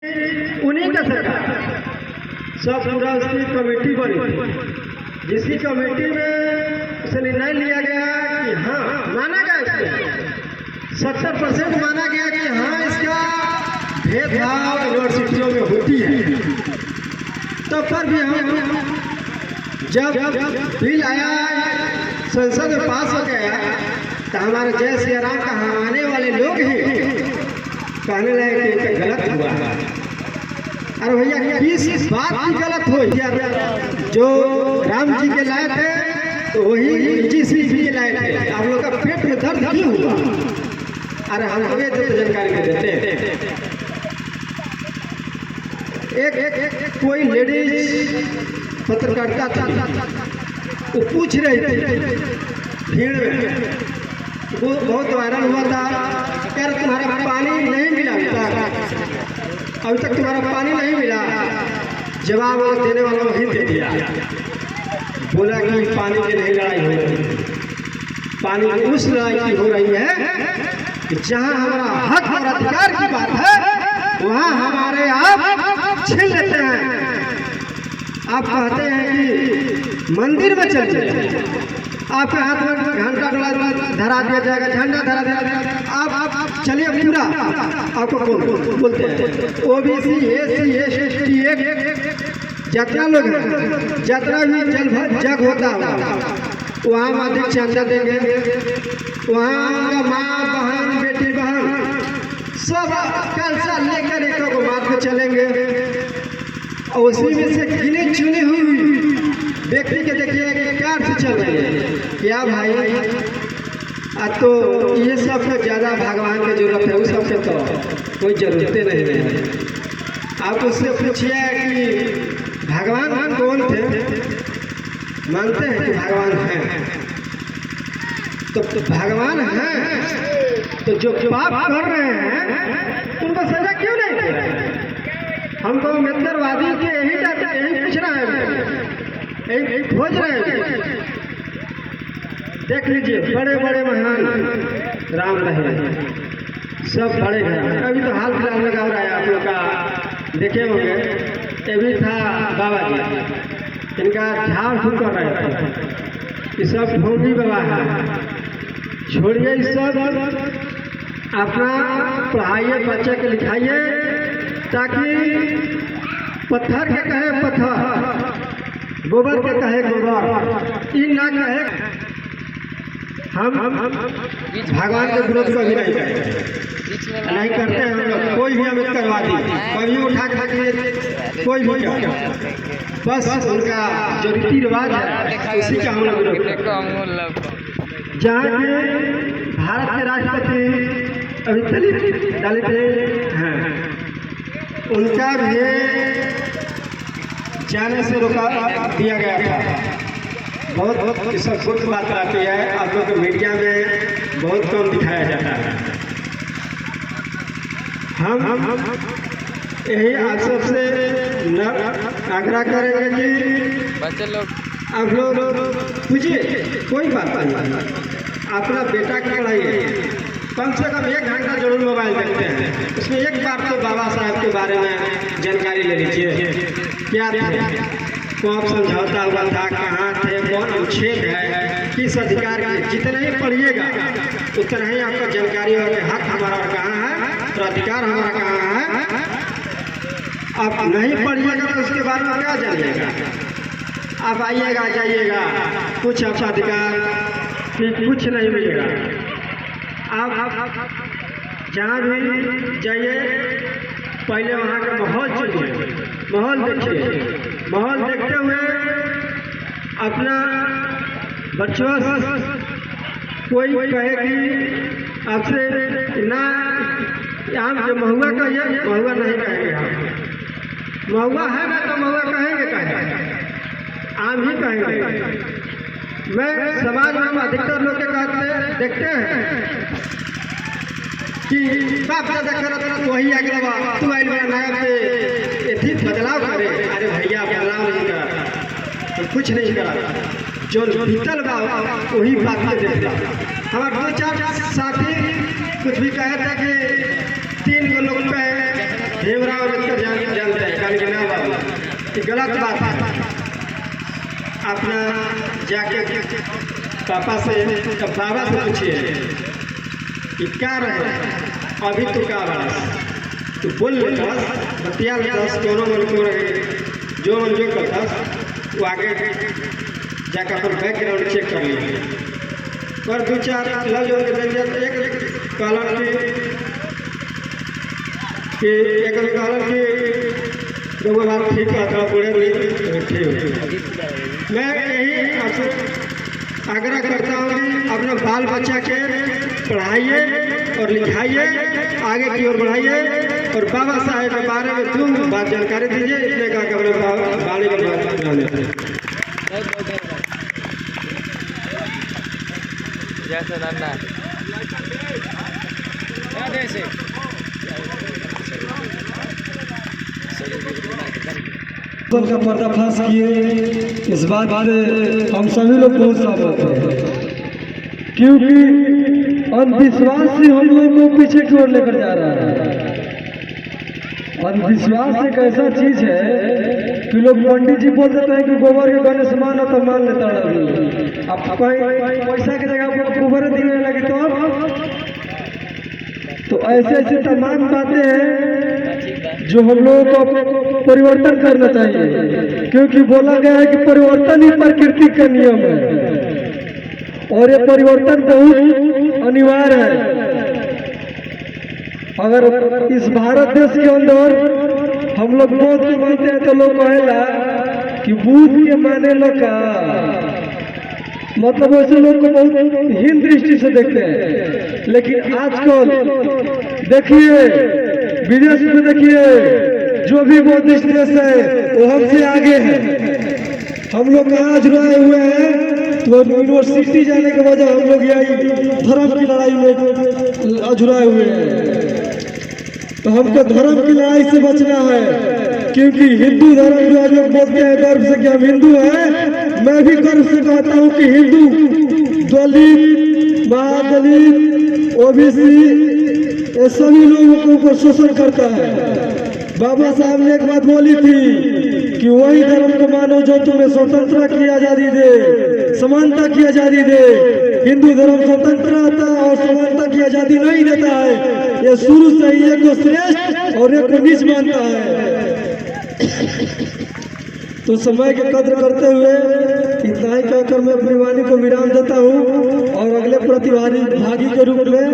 उन्हीं का सरकार सब पूरा उसकी कमेटी बनी, जिसकी कमेटी में उसे निर्णय लिया गया कि हाँ माना गया इसमें 70% माना गया कि हाँ इसका भेदभाव यूनिवर्सिटियों में होती है। तब पर भी हम जब बिल आया संसद में पास हो गया तो हमारे जय सिया राम का आने वाले लोग ही कहने लगे कि ये गलत हुआ है। अरे भैया किस बात की गलत हो यार, जो राम जी के लायक है तो वही जी सी के लायक है। आप लोग का पेट में दर्द क्यों हुआ? अरे हमको ये तो जानकारी नहीं देते। एक कोई लेडीज पत्रकारिता थी, वो पूछ रही थी भीड़ में, वो बहुत वायरल हुआ था, यार तुम्हारा पानी नहीं मिला अभी तक तुम्हारा पानी नहीं मिला। जवाब देने वाला वही दे दिया, बोला कि पानी की नहीं लड़ाई हो रही, पानी की उस लड़ाई की हो रही है कि जहाँ हमारा हक और अधिकार की बात है वहाँ हमारे आप छीन लेते हैं। आप कहते हैं कि मंदिर में चल जाए, आपके हाथ में घंटा धरा दिया जाएगा, झंडा धरा दिया जाएगा, आप चलिए पूरा आपको बोलते हैं ओबीसी एससी एसटी जितना लोग हैं, जितना भी जग होता है वहाँ अधिक चंदा देंगे, वहाँ माँ बहन बेटी बहन सब कलसा लेकर एक को मार के चलेंगे। और उसी में से गिने चुनी हुई व्यक्ति के देखिए कि प्यार से चल रही है क्या भाई। तो ये सब से ज़्यादा भगवान की जरूरत है, उस सबसे तो कोई ज़रूरत नहीं है। आप उससे पूछिए कि भगवान कौन थे, मानते हैं कि भगवान हैं, तो भगवान हैं तो जो पाप कर रहे हैं उनको सजा क्यों नहीं दे रहे हैं? हमको अम्बेडकरवादी के यही पूछना है, यही खोज रहे हैं। देख लीजिए बड़े बड़े महान राम रहे, सब बड़े हैं। अभी तो हाल फिलहाल लगा रहा है, आप लोग का देखे होंगे, ये भी था बाबा जी, इनका झाड़ फूक कर रहे थे, ये सब भोगी बाबा है। छोड़िए इस सब, अपना पढ़ाइए, बच्चे के लिखाइए, ताकि पत्थर के कहे पत्थर, गोबर के कहे गोबर, इन ना कहे। हम भगवान के विरोध को भी नहीं करेंगे, नहीं करते हैं हम लोग। कोई भी अम्बेडकरवादी कभी उठा के कोई भी बस उनका जो रीति रिवाज है उसी का हम लोग विरोध करते। जहाँ के भारत के राष्ट्रपति अभी दलित हैं, उनका भी जाने से रोका दिया गया था। बहुत सब गुप्त बात रहती है, आप लोग के मीडिया में बहुत कम दिखाया जाता है। हम यही आप सबसे आग्रह करेंगे कि बच्चे लोग आप लोग पूछिए, कोई बात नहीं, अपना बेटा की पढ़ाई कम से कम 1 घंटा जरूर मोबाइल देखते हैं, उसमें एक बार तो बाबा साहब के बारे में जानकारी ले लीजिए, क्या थे, कौन समझौता हुआ था, कहाँ थे, कौन अनुच्छेद है, किस अधिकार के। जितना ही पढ़िएगा उतना ही आपका जानकारी और हक हमारा कहाँ है और अधिकार हमारा कहाँ है। आप नहीं पढ़िएगा तो उसके बारे में क्या जानिएगा? आप आइएगा जाइएगा, कुछ आपका अधिकार कुछ नहीं मिलेगा। आप जहाँ भी जाइए पहले वहाँ का माहौल चुनिए, माहौल देखिए, माहौल देखते हुए अपना बच्चों कोई कहे कि आपसे ना हम जो महुआ कहिए, महुआ नहीं कहेंगे हम, महुआ है ना तो महुआ कहेंगे, आम ही कहेंगे। मैं समाज में अधिकतर लोग के कहते देखते हैं कि बाप दादा करत वही आगे तू आई बड़ा नया पे यथी बदलाव करे। अरे भैया बदलाव नहीं करा, तो कुछ नहीं करा, जो बीतल बा वही बात में देख रहा। हमारे 2-4 साथी कुछ भी कहे थे कि 3 लोग पे भीमराव अम्बेडकर जानते हैं, कल के ना बाबू ये गलत बात है। अपना जाके पापा से बाबा से पूछिए कि क्या रहे अभी तो क्या बड़ा तो बोल लेता बतिया लेता दोनों मन को जो मन जो करता वो आगे जाकर अपन बैकग्राउंड चेक कर लिए और दो चार लग एक कॉलम कि एक कॉलम की दो बार ठीक है थोड़ा पूरे ठीक मैं यही आपसे आग्रह करता हूँ कि अपने बाल बच्चा के पढ़ाइए और लिखाइए, आगे की ओर बढ़ाइए और बाबा साहेब के बारे में तुम बात जानकारी दीजिए। इसलिए कहा कि अपने बाणी के बारे में जैसे नन्ना का पर्दाफाश किए, इस बात से हम सभी लोग बहुत सहमत हैं, क्योंकि अंधविश्वास से हम लोग को पीछे की ओर लेकर जा रहा है। अंधविश्वास एक ऐसा चीज है कि लोग पंडित जी बोल देते हैं कि गोबर के गणेश मानो तो मान लेता है, अब पैसा की जगह पर गोबर दिखने लगे तो ऐसे ऐसे तमाम बातें हैं जो हम लोगों को परिवर्तन करना चाहिए, क्योंकि बोला गया है कि परिवर्तन ही प्रकृति का नियम है और ये परिवर्तन बहुत अनिवार्य है। अगर इस भारत देश के अंदर हम लोग बौद्ध को मानते हैं तो लोग कहेला कि बुद्ध के माने लोग का मतलब वैसे लोग को बहुत हीन दृष्टि से देखते हैं, लेकिन आजकल देखिए विदेश में देखिए जो भी बौद्धिस्ट देश है वो हमसे आगे है। हम लोग यहाँ जुड़ाए हुए हैं तो यूनिवर्सिटी जाने के वजह हम लोग यही धर्म की लड़ाई में जुड़ाए हुए हैं। तो हमको धर्म की लड़ाई से बचना है, क्योंकि हिंदू धर्म जो आज लोग बोलते हैं गर्व से कि हम हिंदू हैं, मैं भी गर्व से कहता हूँ कि हिंदू दलित महादलित ओबीसी ये सभी लोगों के ऊपर शोषण करता है। बाबा साहब ने एक बात बोली थी कि वही धर्म को मानो जो तुम्हें स्वतंत्रता की आजादी दे, समानता की आजादी दे। हिंदू धर्म स्वतंत्रता और समानता की आजादी नहीं देता है, ये शुरू से ही एक को श्रेष्ठ और एक को नीच मानता है। तो समय की कद्र करते हुए इतना ही कहकर मैं अपनी वाणी को विराम देता हूँ और अगले प्रतिभागी के रूप में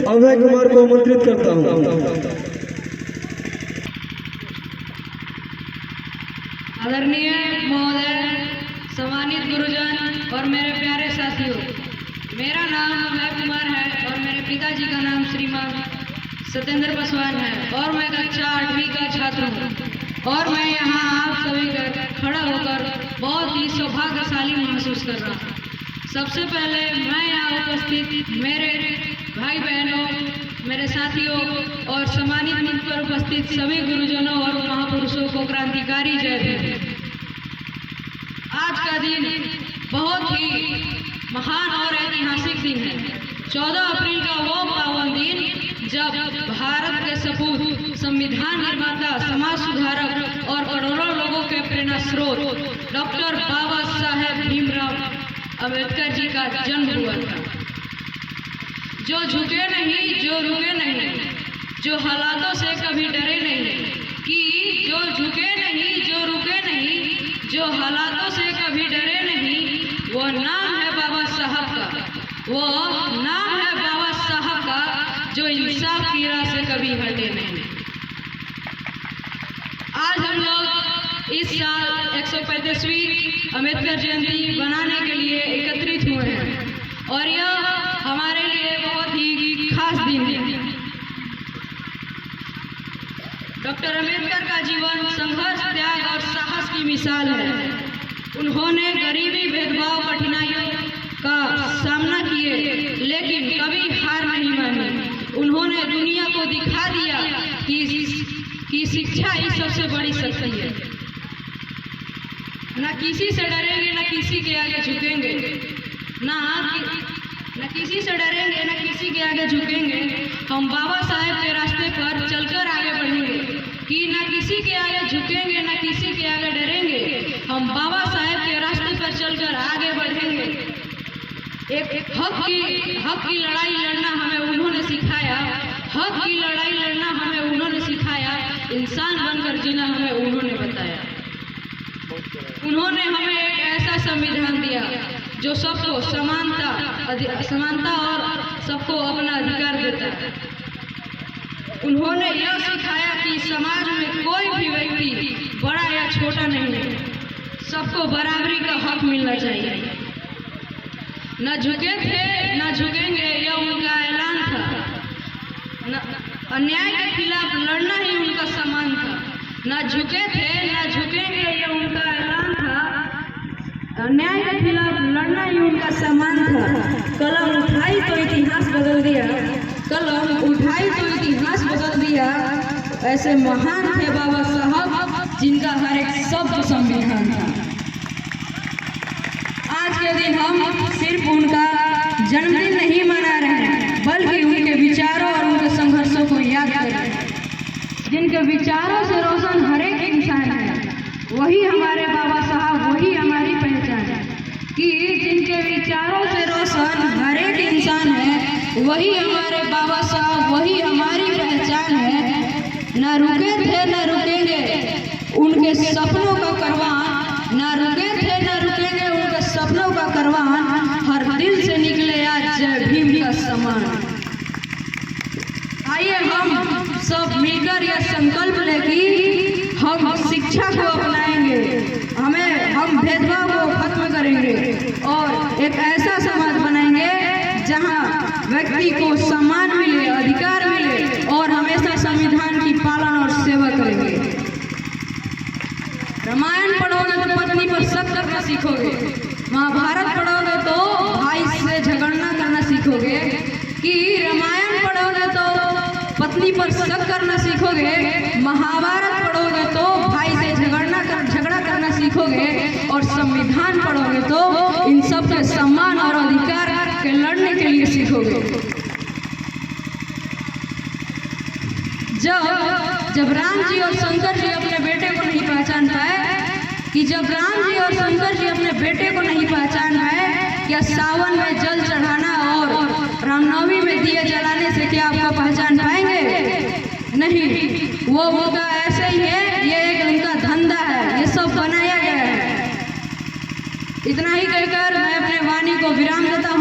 अभय कुमार को आमंत्रित करता हूँ। आदरणीय महोदय, सम्मानित गुरुजन और मेरे प्यारे साथियों, मेरा नाम अभय कुमार है और मेरे पिताजी का नाम श्रीमान सत्येंद्र पासवान है और मैं कक्षा 8वीं का छात्र हूँ और मैं यहाँ आप सभी का खड़ा होकर बहुत ही सौभाग्यशाली महसूस कर रहा हूँ। सबसे पहले मैं यहाँ उपस्थित मेरे भाई बहनों, मेरे साथियों और सम्मानित मंच पर उपस्थित सभी गुरुजनों और महापुरुषों को क्रांतिकारी जय भीम। आज का दिन बहुत ही महान और ऐतिहासिक दिन है। 14 अप्रैल का वो पावन दिन जब भारत के सपूत, संविधान निर्माता, समाज सुधारक और करोड़ों लोगों के प्रेरणा स्रोत डॉक्टर बाबा साहेब भीमराव अम्बेडकर जी का जन्म हुआ था। जो झुके नहीं, जो रुके नहीं, जो हालातों से कभी डरे नहीं, कि जो झुके नहीं, जो रुके नहीं, जो हालातों से कभी डरे नहीं, वो नाम है बाबा साहब का, वो नाम है बाबा साहब का जो इंसाफ की राह से कभी हटे नहीं। आज हम लोग इस साल 135वीं अम्बेडकर जयंती बनाने के लिए एकत्रित हुए हैं और यह हमारे लिए बहुत ही खास दिन है। डॉक्टर अम्बेडकर का जीवन संघर्ष, त्याग और साहस की मिसाल है। उन्होंने गरीबी, भेदभाव, कठिनाइयों का सामना किए लेकिन कभी हार नहीं मानी। उन्होंने दुनिया को दिखा दिया कि शिक्षा ही सबसे बड़ी शक्ति है। न किसी से डरेंगे, न किसी के आगे झुकेंगे, न किसी से डरेंगे, न किसी के आगे झुकेंगे। हम बाबा साहेब के रास्ते पर चलकर आगे बढ़ेंगे। कि न किसी के आगे झुकेंगे, न किसी के आगे डरेंगे। हम बाबा साहेब के रास्ते पर चलकर आगे बढ़ेंगे। एक हक की लड़ाई लड़ना हमें उन्होंने सिखाया, हक की लड़ाई लड़ना हमें उन्होंने सिखाया, इंसान बनकर जीना हमें उन्होंने बताया। उन्होंने हमें एक ऐसा संविधान दिया जो सबको समानता और सबको अपना अधिकार देता है। उन्होंने यह सिखाया कि समाज में कोई भी व्यक्ति बड़ा या छोटा नहीं है, सबको बराबरी का हक मिलना चाहिए। न झुके थे न झुकेंगे, यह उनका ऐलान था। अन्याय के खिलाफ लड़ना ही उनका सम्मान था। न झुके थे न झुकेंगे, यह उनका ऐलान था। अन्याय के खिलाफ लड़ना ही उनका सम्मान था। कलम उठाई तो इतिहास बदल दिया, कलम उठाई तो इतिहास बदल दिया। ऐसे महान थे बाबा साहब जिनका हर एक शब्द संविधान था। आज के दिन हम सिर्फ उनका जन्मदिन नहीं मना रहे हैं, बल्कि उनके विचारों और उनके संघर्षों को याद कर रहे हैं। जिनके विचारों से रोशन हर एक इंसान है, वही हमारे बाबा साहब, वही हमारी पहचान है। कि जिनके विचारों से रोशन हर एक इंसान है, वही हमारे बाबा साहब, वही हमारी पहचान है। न रुके थे न रुकेंगे उनके सपनों का करवान, न रुके थे न रुकेंगे उनके सपनों का करवान। हर दिल से निकले आज जय भीम का सम्मान। आइए हम सब मिलकर यह संकल्प लें कि हम शिक्षा को अपनाएंगे, हम भेदभाव को खत्म करेंगे और एक ऐसा समाज बनाएंगे जहां व्यक्ति को सम्मान मिले, अधिकार मिले और हमेशा संविधान की पालन और सेवा करेंगे। रामायण पढ़ोगे तो पत्नी पर शक करना सीखोगे, महाभारत पढ़ोगे तो भाई से झगड़ना करना सीखोगे। कि रामायण पढ़ोगे तो पत्नी पर शक करना सीखोगे, महाभारत पढ़ोगे तो भाई से झगड़ा करना सीखोगे और संविधान पढ़ोगे तो इन सब के सम्मान और अधिकार के लड़ने के लिए सीखोगे। जब राम जी और शंकर जी अपने बेटे को नहीं पहचान पाए, कि जब राम जी और शंकर जी अपने बेटे को नहीं पहचान पाए, क्या सावन में जल चढ़ाना और रामनवमी में दिए जलाने से क्या आपको पहचान पाएंगे? नहीं, वो उनका ऐसे ही है, ये एक उनका धंधा है, ये सब बनाया गया है। इतना ही कहकर मैं अपने वाणी को विराम देता